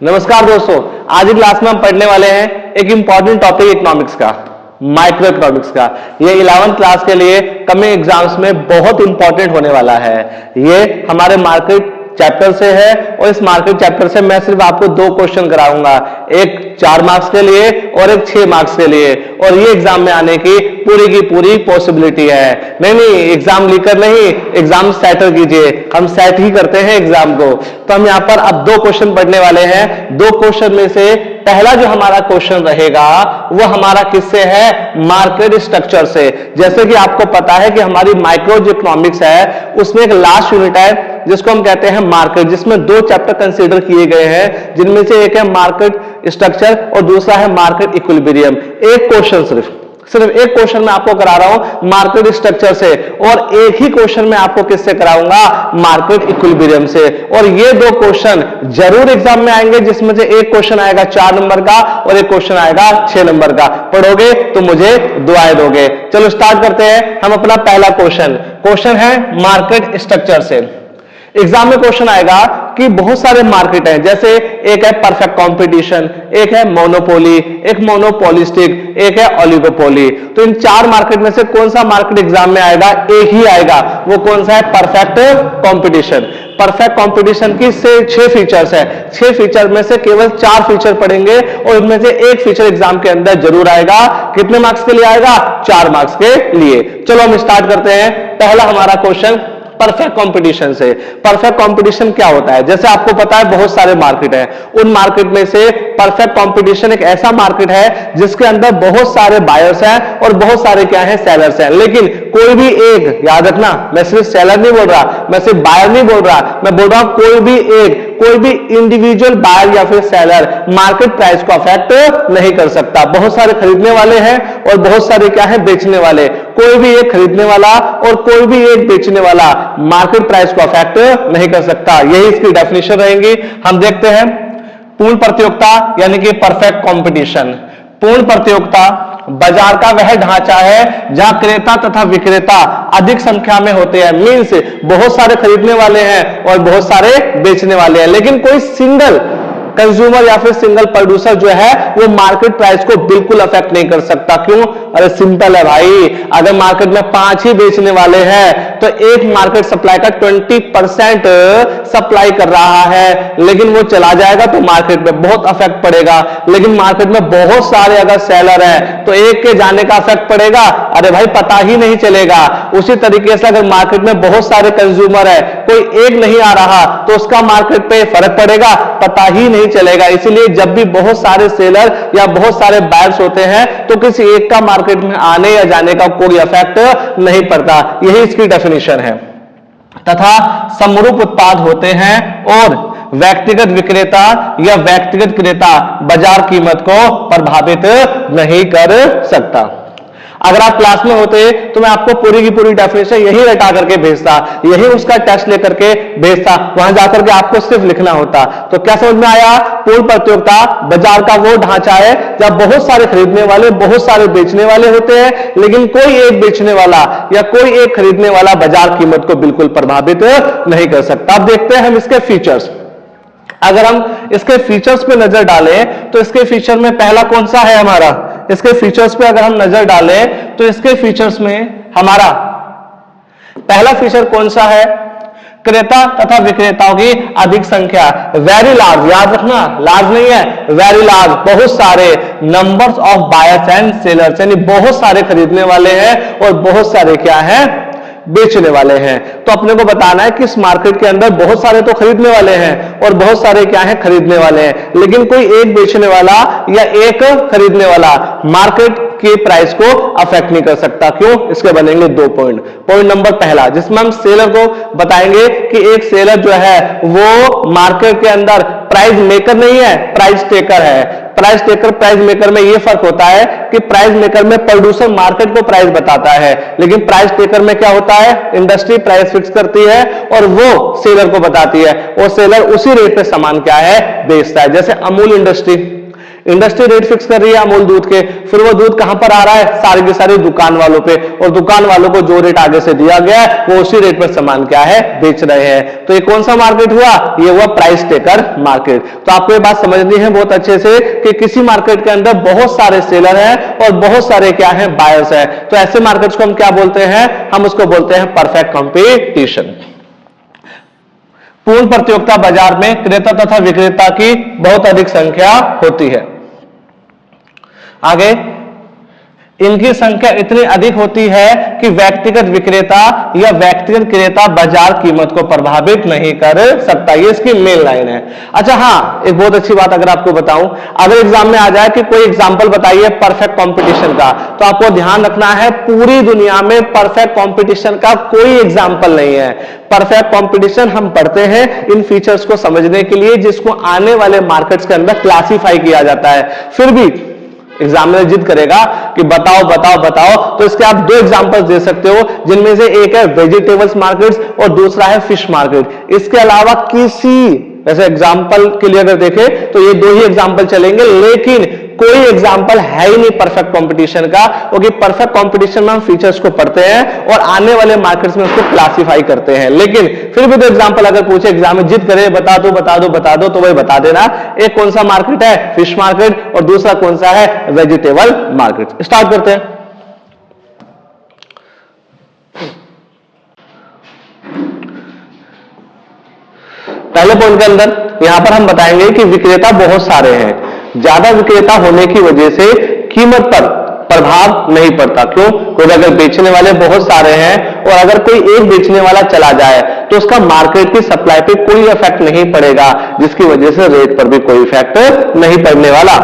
नमस्कार दोस्तों, आज की क्लास में हम पढ़ने वाले हैं एक इंपॉर्टेंट टॉपिक इकोनॉमिक्स का, माइक्रो इकोनॉमिक्स का। ये 11th क्लास के लिए कमिंग एग्जाम्स में बहुत इंपॉर्टेंट होने वाला है। ये हमारे मार्केट चैप्टर से है और इस मार्केट चैप्टर से मैं सिर्फ आपको 2 क्वेश्चन कराऊंगा, एक 4 मार्क्स के लिए और एक 6 मार्क्स के लिए, और ये एग्जाम में आने की पूरी पॉसिबिलिटी है। नहीं, एग्जाम लीकर नहीं, एग्जाम सेटर कीजिए, हम सेट ही करते हैं एग्जाम को। तो हम यहां पर अब 2 क्वेश्चन पढ़ने वाले हैं। 2 क्वेश्चन में से पहला जो हमारा क्वेश्चन रहेगा वो हमारा किससे है? मार्केट स्ट्रक्चर से। जैसे कि आपको पता है कि हमारी माइक्रो इकोनॉमिक्स है, उसमें एक लास्ट यूनिट है जिसको हम कहते हैं मार्केट, जिसमें 2 चैप्टर कंसीडर किए गए हैं, जिनमें से एक है मार्केट स्ट्रक्चर और दूसरा है मार्केट इक्विलिब्रियम। एक क्वेश्चन सिर्फ एक क्वेश्चन मैं आपको करा रहा हूं मार्केट स्ट्रक्चर से, और एक ही क्वेश्चन मैं आपको किससे कराऊंगा? मार्केट इक्विलिब्रियम से। और ये 2 क्वेश्चन जरूर एग्जाम में आएंगे, जिसमें से एक क्वेश्चन आएगा 4 नंबर का और एक क्वेश्चन आएगा 6 नंबर का। पढ़ोगे तो मुझे दुआएं दोगे। चलो स्टार्ट करते हैं हम अपना पहला क्वेश्चन है मार्केट स्ट्रक्चर से। एग्जाम में क्वेश्चन आएगा कि बहुत सारे मार्केट हैं, जैसे एक है परफेक्ट कंपटीशन, एक है मोनोपोली, एक मोनोपोलिस्टिक, एक है ओलिगोपोली। तो इन 4 मार्केट में से कौन सा मार्केट एग्जाम में आएगा? एक ही आएगा। वो कौन सा है? Perfect competition. परफेक्ट कंपटीशन की से 6 फीचर्स है, 6 फीचर में से केवल 4 फीचर पढ़ेंगे और उनमें से एक फीचर एग्जाम के अंदर जरूर आएगा। कितने मार्क्स के लिए आएगा? 4 मार्क्स के लिए। चलो हम स्टार्ट करते हैं। पहला हमारा क्वेश्चन परफेक्ट कंपटीशन से। परफेक्ट कंपटीशन क्या होता है? जैसे आपको पता है बहुत सारे मार्केट हैं, उन मार्केट में से परफेक्ट कंपटीशन एक ऐसा मार्केट है जिसके अंदर बहुत सारे बायर्स हैं और बहुत सारे क्या हैं? सेलर्स हैं। लेकिन कोई भी एक, याद रखना, मैं सिर्फ सेलर नहीं बोल रहा, मैं सिर्फ बायर नहीं बोल रहा, मैं बोल रहा हूं कोई भी इंडिविजुअल बायर या फिर सेलर मार्केट प्राइस को अफेक्ट नहीं कर सकता। बहुत सारे खरीदने वाले हैं और बहुत सारे क्या है? बेचने वाले। कोई भी एक खरीदने वाला और कोई भी एक बेचने वाला मार्केट प्राइस को अफेक्ट नहीं कर सकता। यही इसकी डेफिनेशन रहेगी। हम देखते हैं पूर्ण प्रतियोगिता यानी कि परफेक्ट कंपटीशन। पूर्ण प्रतियोगिता बाजार का वह ढांचा है जहां क्रेता तथा विक्रेता अधिक संख्या में होते हैं। मींस बहुत सारे खरीदने वाले हैं और बहुत सारे बेचने वाले हैं, लेकिन कोई सिंगल कंज्यूमर या फिर सिंगल प्रोड्यूसर जो है वो मार्केट प्राइस को बिल्कुल अफेक्ट नहीं कर सकता। क्यों? अरे सिंपल है भाई, अगर मार्केट में 5 ही बेचने वाले हैं तो एक मार्केट सप्लाई का 20% सप्लाई कर रहा है, लेकिन वो चला जाएगा तो मार्केट में बहुत अफेक्ट पड़ेगा। लेकिन मार्केट में बहुत सारे अगर सेलर हैं तो एक के जाने का अफेक्ट पड़ेगा, अरे भाई पता ही नहीं चलेगा। उसी तरीके से अगर मार्केट में बहुत सारे कंज्यूमर है, कोई एक नहीं आ रहा तो उसका मार्केट पे फर्क पड़ेगा, पता ही नहीं चलेगा। इसीलिए जब भी बहुत सारे सेलर या बहुत सारे बायर्स होते हैं तो किसी एक का मार्केट में आने या जाने का कोई इफेक्ट नहीं पड़ता। यही इसकी डेफिनेशन है। तथा समरूप उत्पाद होते हैं और व्यक्तिगत विक्रेता या व्यक्तिगत क्रेता बाजार कीमत को प्रभावित नहीं कर सकता। अगर आप क्लास में होते तो मैं आपको पूरी की पूरी डेफिनेशन यही रटा करके भेजता, यही उसका टेस्ट लेकर के भेजता, वहां जाकर के आपको सिर्फ लिखना होता। तो क्या समझ में आया? पूर्ण प्रतियोगिता बाजार का वो ढांचा है जब बहुत सारे खरीदने वाले, बहुत सारे बेचने वाले होते हैं, लेकिन कोई एक बेचने वाला या कोई एक खरीदने वाला बाजार कीमत को बिल्कुल प्रभावित नहीं कर सकता। अब देखते हैं हम इसके फीचर्स। अगर हम इसके फीचर्स पे नजर डालें तो इसके फीचर में पहला कौन सा है हमारा? इसके फीचर्स पे अगर हम नजर डालें तो इसके फीचर्स में हमारा पहला फीचर कौन सा है? क्रेता तथा विक्रेताओं की अधिक संख्या। वेरी लार्ज, याद रखना, लार्ज नहीं है, वेरी लार्ज, बहुत सारे numbers of buyers and sellers, यानी बहुत सारे खरीदने वाले हैं और बहुत सारे क्या हैं? बेचने वाले हैं। तो अपने को बताना है कि इस मार्केट के अंदर बहुत सारे तो खरीदने वाले हैं और बहुत सारे क्या हैं? खरीदने वाले हैं, लेकिन कोई एक बेचने वाला या एक खरीदने वाला मार्केट के प्राइस को अफेक्ट नहीं कर सकता। क्यों? इसके बनेंगे 2 पॉइंट। पॉइंट नंबर पहला, जिसमें हम सेलर को बताएंगे कि एक सेलर जो है वो मार्केट के अंदर प्राइस मेकर नहीं है, प्राइस टेकर है। प्राइस टेकर प्राइस मेकर में यह फर्क होता है कि प्राइस मेकर में प्रोड्यूसर मार्केट को प्राइस बताता है, लेकिन प्राइस टेकर में क्या होता है? इंडस्ट्री प्राइस फिक्स करती है और वो सेलर को बताती है, और सेलर उसी रेट पे सामान क्या है? बेचता है। जैसे अमूल इंडस्ट्री रेट फिक्स कर रही है अमूल दूध के, फिर वो दूध कहां पर आ रहा है, सारी की सारी दुकान वालों पे, और दुकान वालों को जो रेट आगे से दिया गया है वो उसी रेट पर सामान क्या है, बेच रहे हैं। तो ये कौन सा मार्केट हुआ, ये हुआ प्राइस टेकर मार्केट। तो आपको ये बात समझनी है बहुत अच्छे से कि किसी मार्केट के अंदर बहुत सारे सेलर हैं और बहुत सारे क्या है, बायर्स हैं। तो ऐसे मार्केट्स को हम क्या बोलते हैं, हम उसको बोलते हैं परफेक्ट कंपटीशन। पूर्ण प्रतियोगिता बाजार में क्रेता तथा विक्रेता की बहुत अधिक संख्या होती है। आगे, इनकी संख्या इतनी अधिक होती है कि व्यक्तिगत विक्रेता या व्यक्तिगत क्रेता बाजार कीमत को प्रभावित नहीं कर सकता। ये इसकी मेन लाइन है। अच्छा हाँ, एक बहुत अच्छी बात अगर आपको बताऊं, अगर एग्जाम में आ जाए कि कोई एग्जांपल बताइए परफेक्ट कंपटीशन का, तो आपको ध्यान रखना है पूरी दुनिया में परफेक्ट कंपटीशन का कोई एग्जांपल नहीं है। परफेक्ट कंपटीशन हम पढ़ते हैं इन फीचर्स को समझने के लिए, जिसको आने वाले मार्केट्स के अंदर क्लासिफाई किया जाता है। फिर भी एग्जामिनर जिद करेगा कि बताओ बताओ बताओ, तो इसके आप दो एग्जांपल्स दे सकते हो, जिनमें से एक है वेजिटेबल्स मार्केट्स और दूसरा है फिश मार्केट। इसके अलावा किसी वैसे एग्जांपल के लिए अगर देखें तो ये दो ही एग्जांपल चलेंगे, लेकिन कोई एग्जांपल है ही नहीं परफेक्ट कंपटीशन का, क्योंकि परफेक्ट कंपटीशन में हम फीचर्स को पढ़ते हैं और आने वाले मार्केट्स में उसको क्लासिफाई करते हैं। लेकिन फिर भी दो एग्जांपल अगर पूछे, एग्जाम में जिद करे बता दो बता दो बता दो, तो वही बता देना। एक कौन सा मार्केट है, फिश मार्केट, और दूसरा कौन सा है, वेजिटेबल मार्केट। स्टार्ट करते हैं। पहले पॉइंट के अंदर यहां पर हम बताएंगे कि विक्रेता बहुत सारे हैं। ज्यादा विक्रेता होने की वजह से कीमत पर प्रभाव नहीं पड़ता। क्यों? क्योंकि अगर बेचने वाले बहुत सारे हैं और अगर कोई एक बेचने वाला चला जाए तो उसका मार्केट की सप्लाई पे कोई इफेक्ट नहीं पड़ेगा, जिसकी वजह से रेट पर भी कोई इफेक्ट नहीं पड़ने वाला।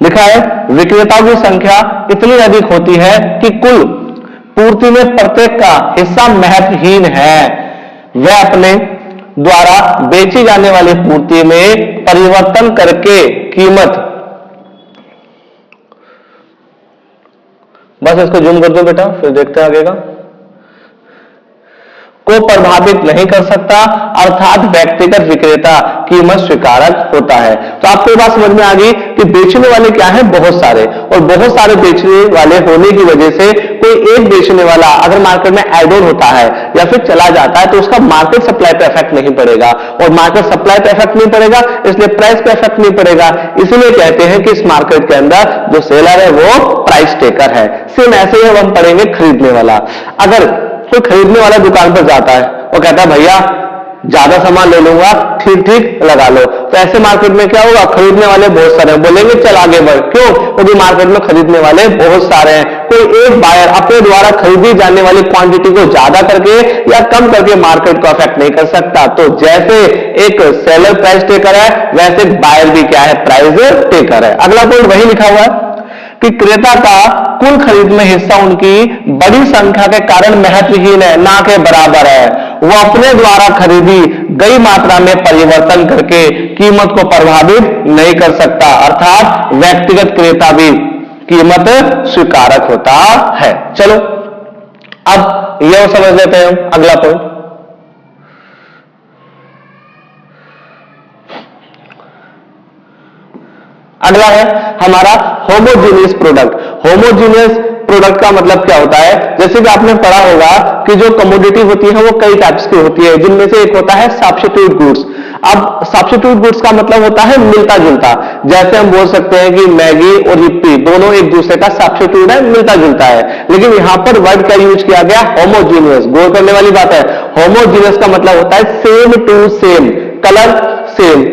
लिखा है विक्रेताओं की संख्या इतनी अधिक होती है कि कुल पूर्ति में प्रत्येक का हिस्सा महत्वहीन है। वह अपने द्वारा बेची जाने वाली पूर्ति में परिवर्तन करके कीमत, बस इसको जूम कर दो बेटा, फिर देखते हैं आगे का, को प्रभावित नहीं कर सकता, अर्थात व्यक्तिगत विक्रेता कीमत स्वीकारक होता है। तो आपको बात समझ में आ गई कि बेचने वाले क्या है, बहुत सारे, और बहुत सारे बेचने वाले होने की वजह से कोई एक बेचने वाला अगर मार्केट में ऐड ऑन होता है या फिर चला जाता है तो उसका मार्केट सप्लाई पे इफेक्ट नहीं पड़ेगा, और मार्केट सप्लाई पे इफेक्ट नहीं पड़ेगा इसलिए प्राइस पे इफेक्ट नहीं पड़ेगा। इसलिए कहते हैं कि इस मार्केट के अंदर जो सेलर है वो प्राइस टेकर है। सेम ऐसे ही हम पढ़ेंगे खरीदने वाला। अगर कोई खरीदने वाला दुकान पर जाता है और कहता है भैया ज्यादा सामान ले लूंगा, ठीक ठीक लगा लो, तो ऐसे मार्केट में क्या होगा, खरीदने वाले बहुत सारे हैं, बोलेंगे चल आगे बढ़। क्यों? क्योंकि मार्केट में खरीदने वाले बहुत सारे हैं। कोई एक बायर अपने द्वारा खरीदी जाने वाली क्वांटिटी को ज्यादा करके या कम करके मार्केट को अफेक्ट नहीं कर सकता। तो जैसे एक सेलर प्राइस टेकर है, वैसे बायर भी क्या है, प्राइस टेकर है। अगला पॉइंट वही लिखा हुआ है कि क्रेता का कुल खरीद में हिस्सा उनकी बड़ी संख्या के कारण महत्वहीन है, ना के बराबर है। वो अपने द्वारा खरीदी गई मात्रा में परिवर्तन करके कीमत को प्रभावित नहीं कर सकता, अर्थात व्यक्तिगत क्रेता भी कीमत स्वीकारक होता है। चलो अब यह समझ लेते हैं हम अगला पॉइंट। अगला है हमारा होमोजीनियस प्रोडक्ट। होमोजीनियस प्रोडक्ट का मतलब क्या होता है, जैसे कि आपने पढ़ा होगा कि जो कमोडिटी होती है वो कई टाइप्स की होती है, जिनमें से एक होता है सब्स्टिट्यूट गुड्स। अब सब्स्टिट्यूट गुड्स का मतलब होता है मिलता जुलता। जैसे हम बोल सकते हैं कि मैगी और यिप्पी दोनों एक दूसरे का सब्स्टिट्यूट है, मिलता जुलता है। लेकिन यहां पर वर्ड का यूज किया गया होमोजीनियस। गौर करने वाली बात है, होमोजीनियस का मतलब होता है same to same, colour same,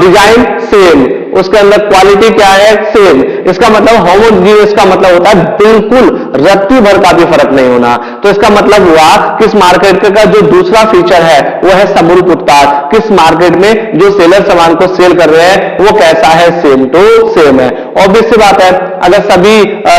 design same, उसके अंदर क्वालिटी क्या है, सेम। इसका मतलब होमोजीनियस का मतलब होता है बिल्कुल रत्ती भर का भी फर्क नहीं होना। तो इसका मतलब हुआ किस मार्केट का जो दूसरा फीचर है वो है समरूप उत्पाद। किस मार्केट में जो सेलर सामान को सेल कर रहे हैं वो कैसा है, सेम टू सेम है। ऑब्वियस सी बात है, अगर सभी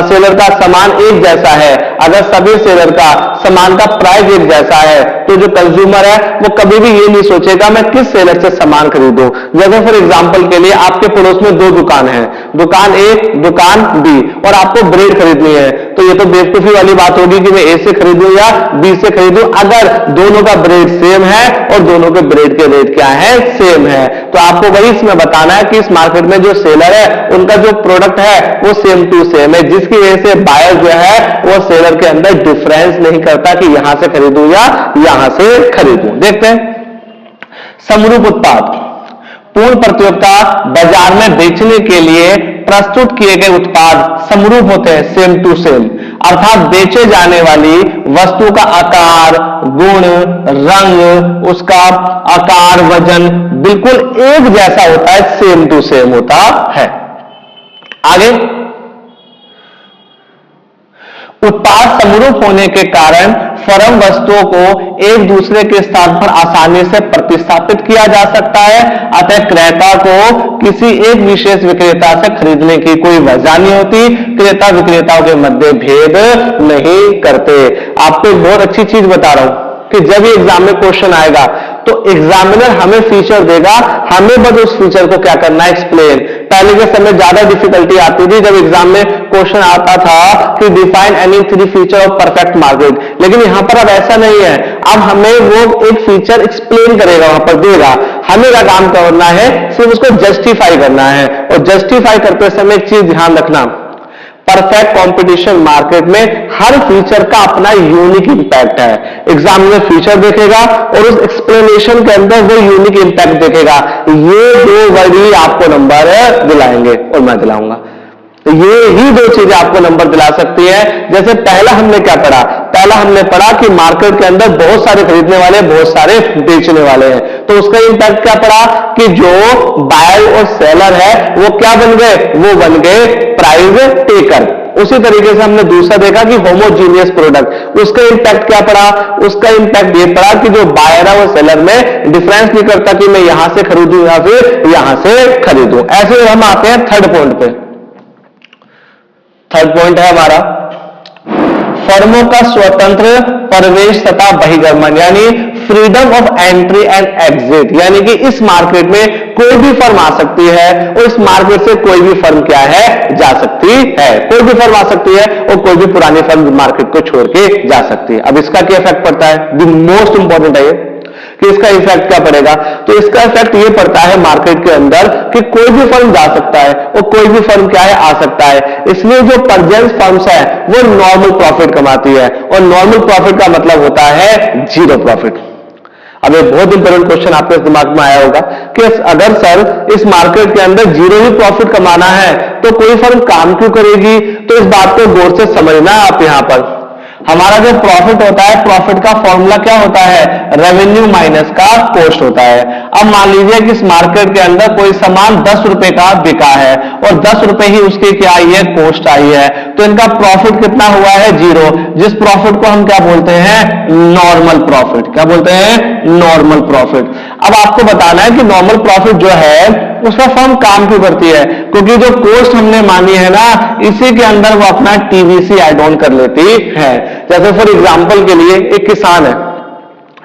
सेलर का सामान एक जैसा है, अगर सभी सेलर का सामान का प्राइस एक जैसा है, तो जो कंज्यूमर है वो कभी भी ये नहीं सोचेगा मैं किस सेलर से सामान खरीदूं। जैसे फॉर एग्जांपल के लिए आपके पड़ोस में दो दुकान है, दुकान ए दुकान बी, और आपको ब्रेड खरीदनी है, तो तो ये तो बेवकूफी वाली बात होगी कि मैं ए से खरीदूं या बी से खरीदूं, अगर दोनों का ब्रेड सेम है और दोनों के ब्रेड के रेट क्या है, सेम है। तो आपको वही इसमें बताना है कि इस मार्केट में जो सेलर है उनका जो प्रोडक्ट है वो सेम टू सेम है, जिसकी वजह से बायर जो है वो सेलर के अंदर डिफरेंस नहीं करता कि यहां से खरीदूं या यहां से खरीदूं। देखते हैं समरूप उत्पाद। पूर्ण प्रतियोगिता बाजार में बेचने के लिए प्रस्तुत किए गए उत्पाद समरूप होते हैं, सेम टू सेम, अर्थात बेचे जाने वाली वस्तु का आकार, गुण, रंग, उसका आकार, वजन बिल्कुल एक जैसा होता है, सेम टू सेम होता है। आगे उत्पाद समरूप होने के कारण फर्म वस्तुओं को एक दूसरे के स्थान पर आसानी से प्रतिस्थापित किया जा सकता है, अतः क्रेता को किसी एक विशेष विक्रेता से खरीदने की कोई वजह नहीं होती, क्रेता विक्रेताओं के मध्य भेद नहीं करते। आपको एक बहुत अच्छी चीज बता रहा हूं कि जब ये एग्जाम में क्वेश्चन आएगा तो एग्जामिनर हमें फीचर देगा, हमें बस उस फीचर को क्या करना है, एक्सप्लेन। पहले के समय ज्यादा डिफिकल्टी आती थी जब एग्जाम में क्वेश्चन आता था कि define any 3 feature of perfect market, लेकिन यहां पर अब ऐसा नहीं है। अब हमें वो एक फीचर एक्सप्लेन करेगा, वहां पर देगा, हमें क्या काम करना है, सिर्फ उसको जस्टिफाई करना है। और जस्टिफाई करते समय एक चीज ध्यान रखना, परफेक्ट कंपटीशन मार्केट में हर फीचर का अपना यूनिक इंपैक्ट है। एग्जाम में फीचर देखेगा और उस एक्सप्लेनेशन के अंदर वो यूनिक इंपैक्ट देखेगा। ये दो वर्ड ही आपको नंबर दिलाएंगे और मैं दिलाऊंगा। तो ये ही दो चीजें आपको नंबर दिला सकती है। जैसे पहला हमने क्या पढ़ा, पहला हमने पढ़ा कि मार्केट के अंदर बहुत सारे खरीदने वाले, बहुत सारे बेचने वाले हैं, तो उसका इंपैक्ट क्या पड़ा कि जो बायर और सेलर है वो क्या बन गए, वो बन गए प्राइस टेकर। उसी तरीके से हमने दूसरा देखा कि होमोजीनियस प्रोडक्ट, उसका इंपैक्ट क्या पड़ा, उसका इंपैक्ट ये पड़ा कि जो बायर है वो सेलर में डिफरेंस नहीं करता कि मैं यहां से खरीदूं या फिर यहां से खरीदूं। ऐसे हम आते हैं थर्ड पॉइंट पे। थर्ड पॉइंट है हमारा फर्मों का स्वतंत्र प्रवेश तथा बहिर्गमन, यानी freedom of entry and exit, यानी कि इस मार्केट में कोई भी फर्म आ सकती है और इस मार्केट से कोई भी फर्म क्या है, जा सकती है। कोई भी फर्म आ सकती है और कोई भी पुरानी फर्म मार्केट को छोड़ के जा सकती है। अब इसका क्या इफेक्ट पड़ता है, द मोस्ट इंपॉर्टेंट है कि इसका इफेक्ट क्या पड़ेगा। तो इसका इफेक्ट ये पड़ता है मार्केट के अंदर कि कोई भी फर्म जा सकता है और कोई भी फर्म क्या है, आ सकता है। इसलिए जो परजेंस फर्म्स है वो नॉर्मल प्रॉफिट कमाती है और नॉर्मल प्रॉफिट का मतलब होता है जीरो प्रॉफिट। अब एक बहुत इंपॉर्टेंट क्वेश्चन आपके दिमाग में आया होगा कि अगर सर इस मार्केट के अंदर जीरो ही प्रॉफिट कमाना है तो कोई फर्म काम क्यों करेगी। तो इस बात को गौर से समझना आप यहां पर। हमारा जो प्रॉफिट होता है, प्रॉफिट का फॉर्मूला क्या होता है, रेवेन्यू माइनस का कॉस्ट होता है। अब मान लीजिए कि इस मार्केट के अंदर कोई सामान 10 रुपए का बिका है और 10 रुपए ही उसकी क्या आई है, कॉस्ट आई है, तो इनका प्रॉफिट कितना हुआ है, जीरो। जिस प्रॉफिट को हम क्या बोलते हैं, नॉर्मल प्रॉफिट। क्या बोलते हैं, नॉर्मल प्रॉफिट। अब आपको बताना है कि नॉर्मल प्रॉफिट जो है उसका फर्म काम क्यों करती है, क्योंकि जो कॉस्ट हमने मानी है ना, इसी के अंदर वो अपना टीवीसी ऐड ऑन कर लेती है। जैसे फॉर एग्जांपल के लिए एक किसान है,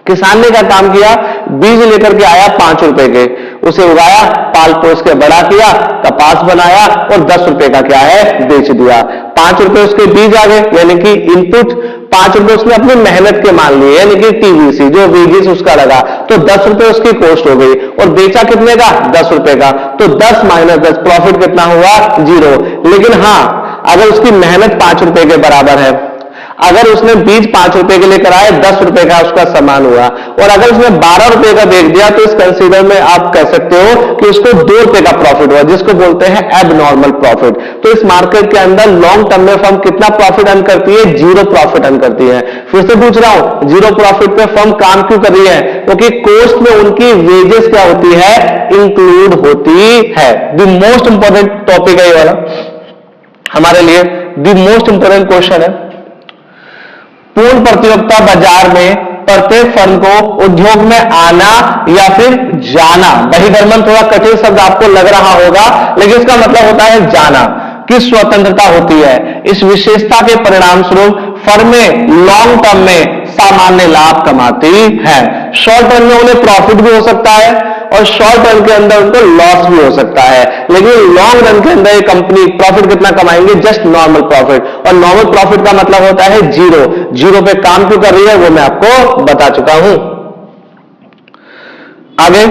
किसान ने क्या काम किया, बीज लेकर के आया 5 रुपए के, उसे उगाया, पाल पोस के बड़ा किया, कपास बनाया और 10 रुपए का क्या है, बेच दिया। 5 रुपए उसके बीज आ गए, यानी कि इनपुट 5 रुपए उसने अपनी मेहनत के मान लिए, यानी कि टीवीसी जो वेजेस उसका लगा, तो 10 रुपए उसकी कॉस्ट हो गई और बेचा कितने का, 10 रुपए का। तो 10 माइनस 10 प्रॉफिट कितना हुआ, जीरो। लेकिन हां, अगर उसकी मेहनत 5 रुपए के बराबर है, अगर उसने बीज 5 रुपए के लेकर आए, 10 रुपए का उसका सामान हुआ, और अगर उसने 12 रुपए का बेच दिया, तो इस कंसीडर में आप कह सकते हो कि उसको 2 रुपए का प्रॉफिट हुआ, जिसको बोलते हैं एबनॉर्मल प्रॉफिट। तो इस मार्केट के अंदर लॉन्ग टर्म में फर्म कितना प्रॉफिट अर्न करती है, जीरो प्रॉफिट अर्न करती है। फिर से पूछ रहा हूं, जीरो प्रॉफिट पे फर्म काम क्यों कर रही है, क्योंकि कॉस्ट में उनकी वेजेस क्या होती है, इंक्लूड होती है। द मोस्ट इंपॉर्टेंट टॉपिक है ये वाला हमारे लिए, द मोस्ट इंपॉर्टेंट क्वेश्चन है। पूर्ण प्रतियोगिता बाजार में प्रत्येक फर्म को उद्योग में आना या फिर जाना, बहिर्गमन थोड़ा कठिन शब्द आपको लग रहा होगा, लेकिन इसका मतलब होता है जाना, की स्वतंत्रता होती है। इस विशेषता के परिणाम स्वरूप फर्में लॉन्ग टर्म में सामान्य लाभ कमाती है। शॉर्ट टर्म में उन्हें प्रॉफिट भी हो सकता है और शॉर्ट रन के अंदर उनको लॉस भी हो सकता है, लेकिन लॉन्ग रन के अंदर ये कंपनी प्रॉफिट कितना कमाएंगे, जस्ट नॉर्मल प्रॉफिट। और नॉर्मल प्रॉफिट का मतलब होता है जीरो। जीरो पे काम क्यों कर रही है वो मैं आपको बता चुका हूं। आगे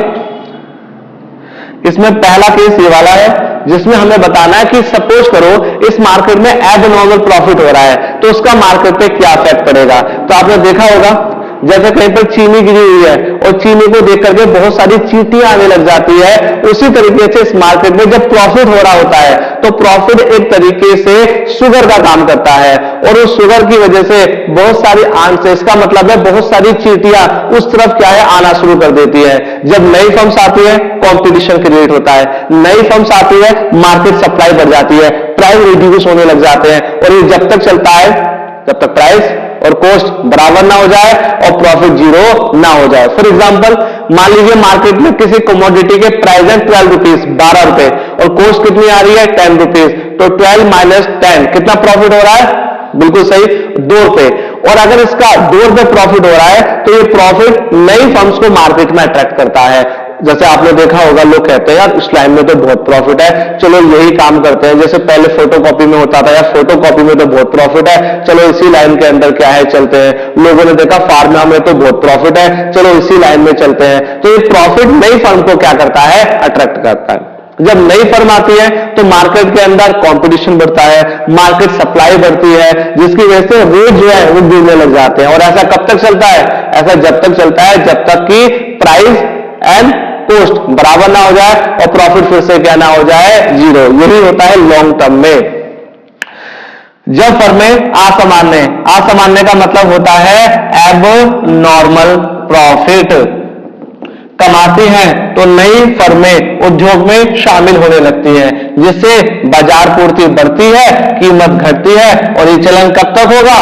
इसमें पहला केस ये वाला है जिसमें हमें बताना है कि सपोज करो इस मार्केट में एबनॉर्मल प्रॉफिट हो रहा है तो उसका मार्केट पे क्या इफेक्ट पड़ेगा। तो आपने देखा होगा जैसे कहीं पर चीनी गिरी हुई है और चीनी को देख करके बहुत सारी चींटियां आने लग जाती है, उसी तरीके से इस मार्केट में जब प्रॉफिट हो रहा होता है तो प्रॉफिट एक तरीके से शुगर का काम करता है और उस शुगर की वजह से बहुत सारी आंच, इसका मतलब है बहुत सारी चींटियां उस तरफ क्या है आना शुरू कर देती है। जब नई फर्म्स आती है कंपटीशन क्रिएट होता है, नई फर्म्स आती है मार्केट सप्लाई बढ़ जाती है, प्राइस रिड्यूस होने लग जाते हैं और ये जब तक चलता है जब तक प्राइस और कॉस्ट बराबर ना हो जाए और प्रॉफिट जीरो ना हो जाए। फॉर एग्जांपल मान लीजिए मार्केट में किसी कमोडिटी के प्राइस है 12 रुपीज, 12 रुपए और कॉस्ट कितनी आ रही है 10 रुपीज, तो 12 माइनस 10 कितना प्रॉफिट हो रहा है, बिल्कुल सही 2 रुपए। और अगर इसका 2 रुपए प्रॉफिट हो रहा है तो ये प्रॉफिट नई फर्म्स को मार्केट में अट्रैक्ट करता है। जैसे आपने देखा होगा लोग कहते हैं यार इस लाइन में तो बहुत प्रॉफिट है, चलो यही काम करते हैं। जैसे पहले फोटोकॉपी में होता था यार फोटोकॉपी में तो बहुत प्रॉफिट है, चलो इसी लाइन के अंदर क्या है चलते हैं। लोगों ने देखा फार्मा में तो बहुत प्रॉफिट है, चलो इसी लाइन में चलते हैं। तो ये प्रॉफिट नई फर्म को क्या करता है, अट्रैक्ट करता है। जब नई फर्म आती है तो मार्केट के अंदर कंपटीशन बढ़ता है, मार्केट सप्लाई बढ़ती है, जिसकी वजह से रेट जो है वो गिरने लग जाते हैं। और ऐसा कब तक चलता है, ऐसा जब तक चलता है जब तक कि प्राइस एंड कॉस्ट बराबर ना हो जाए और प्रॉफिट फिर से क्या ना हो जाए, जीरो। यही होता है लॉन्ग टर्म में। जब फर्में असामान्य का मतलब होता है एब नॉर्मल प्रॉफिट कमाती हैं तो नई फर्में उद्योग में शामिल होने लगती हैं, जिससे बाजार पूर्ति बढ़ती है, कीमत घटती है। और ये चलन कब तक होगा,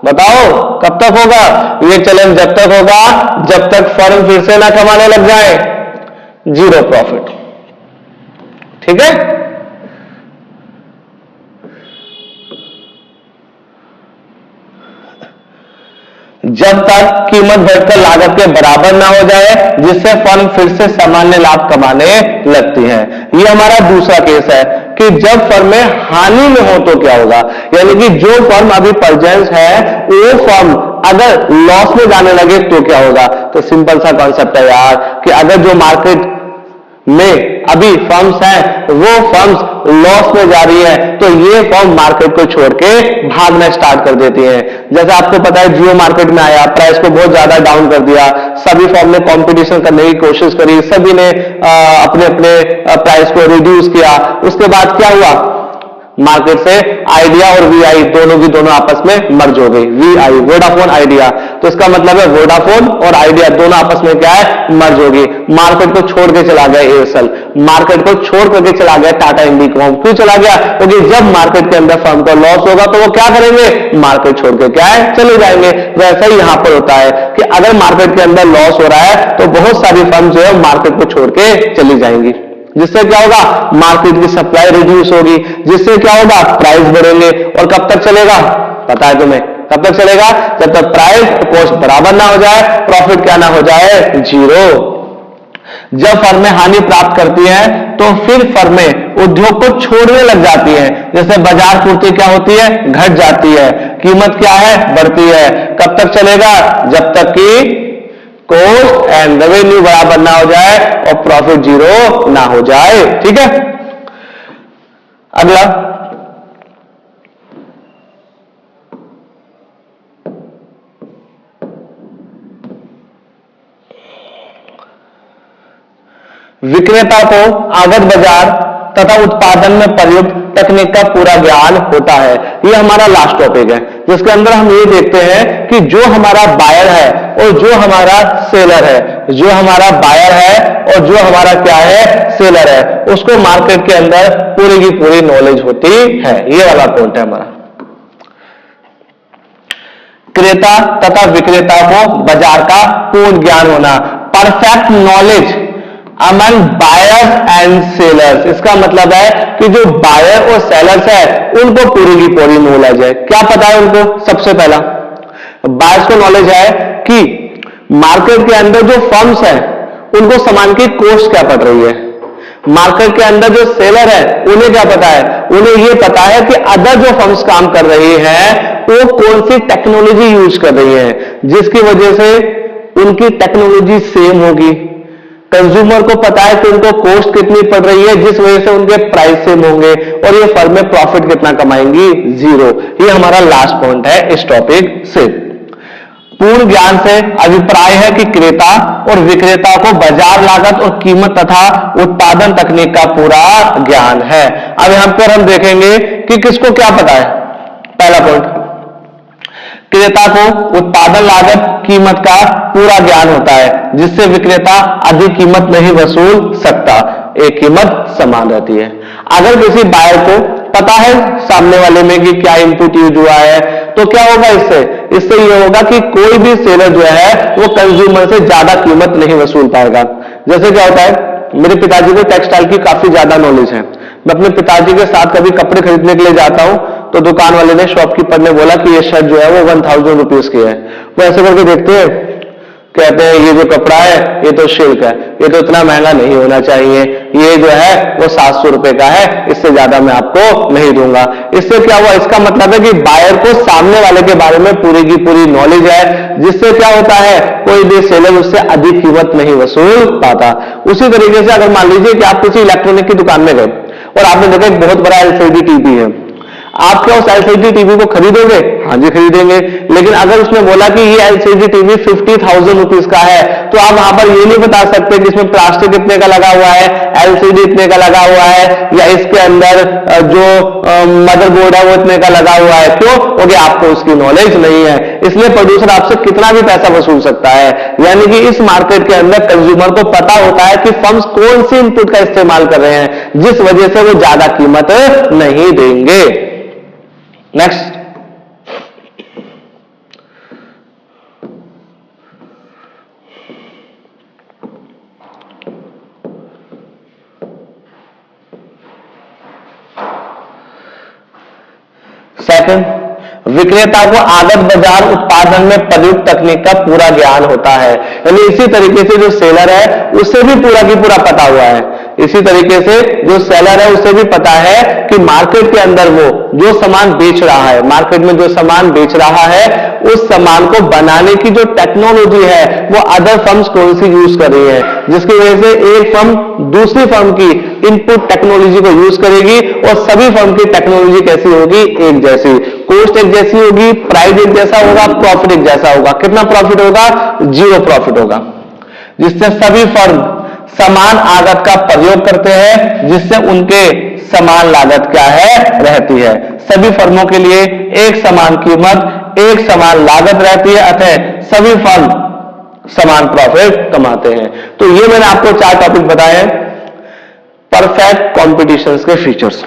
बताओ कब तक होगा, ये चलन जब तक होगा जब तक फर्म फिर से ना कमाने लग जाए जीरो प्रॉफिट। ठीक है, जब तक कीमत बढ़कर लागत के बराबर ना हो जाए, जिससे फर्म फिर से सामान्य लाभ कमाने लगती है। ये हमारा दूसरा केस है कि जब फर्में हानि में हो तो क्या होगा, यानी कि जो फर्म अभी प्रेजेंट है वो फर्म अगर लॉस में जाने लगे तो क्या होगा। तो सिंपल सा कॉन्सेप्ट है यार कि अगर जो मार्केट में अभी फर्म्स हैं वो फर्म्स लॉस में जा रही है तो ये फर्म मार्केट को छोड़ के भागना स्टार्ट कर देती हैं। जैसे आपको पता है जियो मार्केट में आया, प्राइस को बहुत ज्यादा डाउन कर दिया, सभी फर्म ने कंपटीशन करने की कोशिश करी, सभी ने अपने अपने प्राइस को रिड्यूस किया। उसके बाद क्या हुआ, मार्केट से आइडिया और वीआई दोनों की दोनों आपस में मर्ज हो गई, वीआई वोडाफोन आइडिया। तो इसका मतलब है वोडाफोन और आइडिया दोनों आपस में क्या है, मर्ज हो गई। मार्केट को छोड़ के चला गया एयरसेल, मार्केट को छोड़ करके चला गया टाटा इंडिकॉम। क्यों चला गया, क्योंकि जब मार्केट के अंदर फर्म का लॉस होगा तो वो क्या करेंगे, मार्केट छोड़ के क्या है चले जाएंगे। वैसा ही यहां पर होता है कि अगर मार्केट के अंदर लॉस हो रहा है तो बहुत सारी फर्म जो है मार्केट को छोड़ के चली जाएंगी, जिससे क्या होगा, मार्केट की सप्लाई रिड्यूस होगी, जिससे क्या होगा, प्राइस बढ़ेंगे। और कब तक चलेगा पता है तुम्हें, कब तक चलेगा, जब तक प्राइस और कॉस्ट बराबर ना हो जाए, प्रॉफिट क्या ना हो जाए, जीरो। जब फर्में हानि प्राप्त करती हैं तो फिर फर्में उद्योग को छोड़ने लग जाती हैं, जैसे बाजार पूर्ति क्या होती है, घट जाती है, कीमत क्या है, बढ़ती है। कब तक चलेगा, जब तक कि कॉस्ट एंड रेवेन्यू बराबर ना हो जाए और प्रॉफिट जीरो ना हो जाए। ठीक है, अगला विक्रेता को आगत बाजार तथा उत्पादन में प्रयुक्त तकनीक का पूरा ज्ञान होता है। ये हमारा लास्ट टॉपिक है जिसके अंदर हम ये देखते हैं कि जो हमारा बायर है और जो हमारा सेलर है, जो हमारा बायर है और जो हमारा क्या है, सेलर है, उसको मार्केट के अंदर पूरी की पूरी नॉलेज होती है। ये वाला पॉइंट है हमारा। क्रेता तथा विक्रेता को बाजार का पूर्ण ज्ञान होना, perfect knowledge among buyers and sellers. इसका मतलब है कि जो बायर और सेलर्स है उनको पूरी की पूरी नॉलेज है। क्या पता है उनको, सबसे पहला बायर्स को नॉलेज है कि मार्केट के अंदर जो फर्म्स हैं उनको सामान की कॉस्ट क्या पड़ रही है। मार्केट के अंदर जो सेलर है उन्हें क्या पता है, उन्हें यह पता है कि अदर जो फर्म्स काम कर रही हैं वो कौन सी टेक्नोलॉजी यूज कर रही है, जिसकी वजह से उनकी टेक्नोलॉजी सेम होगी। कंज्यूमर को पता है कि उनको कॉस्ट कितनी पड़ रही है, जिस वजह से उनके प्राइस सेम होंगे, और ये फर्म में प्रॉफिट कितना कमाएंगी, 0। ये हमारा लास्ट पॉइंट है इस टॉपिक से। पूर्ण ज्ञान से अभिप्राय है कि क्रेता और विक्रेता को बाजार लागत और कीमत तथा उत्पादन तकनीक का पूरा ज्ञान है। अब यहां पर हम देखेंगे कि किसको क्या पता है। पहला पॉइंट, क्रेता को उत्पादन लागत कीमत का पूरा ज्ञान होता है, जिससे विक्रेता अधिक कीमत नहीं वसूल सकता, एक कीमत समान रहती है। अगर किसी बायर को पता है सामने वाले में कि क्या इनपुट यूज हुआ है, तो क्या होगा इससे ये होगा कि कोई भी सेलर जो है वो कंज्यूमर से ज्यादा कीमत नहीं वसूल पाएगा। जैसे क्या होता है, मेरे पिताजी को टेक्सटाइल की काफी ज्यादा नॉलेज है। मैं अपने पिताजी के साथ कभी कपड़े खरीदने के लिए जाता हूं तो दुकान वाले ने, शॉपकीपर ने बोला कि ये शर्ट जो है वो 1000 रुपीज की है। वो ऐसे करके देखते हैं, कहते हैं ये जो कपड़ा है ये तो सिल्क है, ये तो इतना महंगा नहीं होना चाहिए, ये जो है वो 700 रुपए का है, इससे ज्यादा मैं आपको नहीं दूंगा। इससे क्या हुआ, इसका मतलब है कि बायर को सामने वाले के बारे में पूरी की पूरी नॉलेज है, जिससे क्या होता है कोई भी सेलर उससे अधिक कीमत नहीं वसूल पाता। उसी तरीके से अगर मान लीजिए कि आप किसी इलेक्ट्रॉनिक की दुकान में गए और आपने देखा एक बहुत बड़ा एलसीडी टीवी है, आप क्या उस एलसीडी टीवी को खरीदोगे? हाँ जी खरीदेंगे। लेकिन अगर उसने बोला कि ये एलसीडी टीवी 50,000 रुपीज का है, तो आप वहां पर ये नहीं बता सकते कि इसमें प्लास्टिक कितने का लगा हुआ है, एलसीडी इतने का लगा हुआ है, या इसके अंदर जो मदरबोर्ड है वो इतने का लगा हुआ है। क्यों? क्योंकि आपको उसकी नॉलेज नहीं है। इसलिए प्रोड्यूसर आपसे कितना भी पैसा वसूल सकता है। यानी कि इस मार्केट के अंदर कंज्यूमर को पता होता है कि फर्म्स कौन सी इनपुट का इस्तेमाल कर रहे हैं, जिस वजह से वो ज्यादा कीमत नहीं देंगे। नेक्स्ट, सेकंड, विक्रेता को आगत बाजार उत्पादन में प्रयुक्त तकनीक का पूरा ज्ञान होता है। यानी इसी तरीके से जो सेलर है उससे भी पूरा की पूरा पता हुआ है। इसी तरीके से जो सेलर है उसे भी पता है कि मार्केट के अंदर वो जो सामान बेच रहा है, मार्केट में जो सामान बेच रहा है, उस सामान को बनाने की जो टेक्नोलॉजी है वो अदर फर्म्स कौन सी यूज कर रही है, जिसकी वजह से एक फर्म दूसरी फर्म की इनपुट टेक्नोलॉजी को यूज करेगी और सभी फर्म की टेक्नोलॉजी कैसी होगी, एक जैसी। कॉस्ट एक जैसी होगी, प्राइस एक जैसा होगा, प्रॉफिट एक जैसा होगा। कितना प्रॉफिट होगा? 0 प्रॉफिट होगा, जिससे सभी फर्म समान आगत का प्रयोग करते हैं, जिससे उनके समान लागत क्या है, रहती है। सभी फर्मों के लिए एक समान कीमत, एक समान लागत रहती है, अतः सभी फर्म समान प्रॉफिट कमाते हैं। तो ये मैंने आपको 4 टॉपिक बताए हैं परफेक्ट कॉम्पिटिशन के features.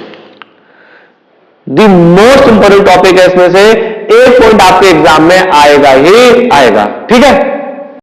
The most important topic है, इसमें से एक पॉइंट आपके एग्जाम में आएगा ही आएगा। ठीक है।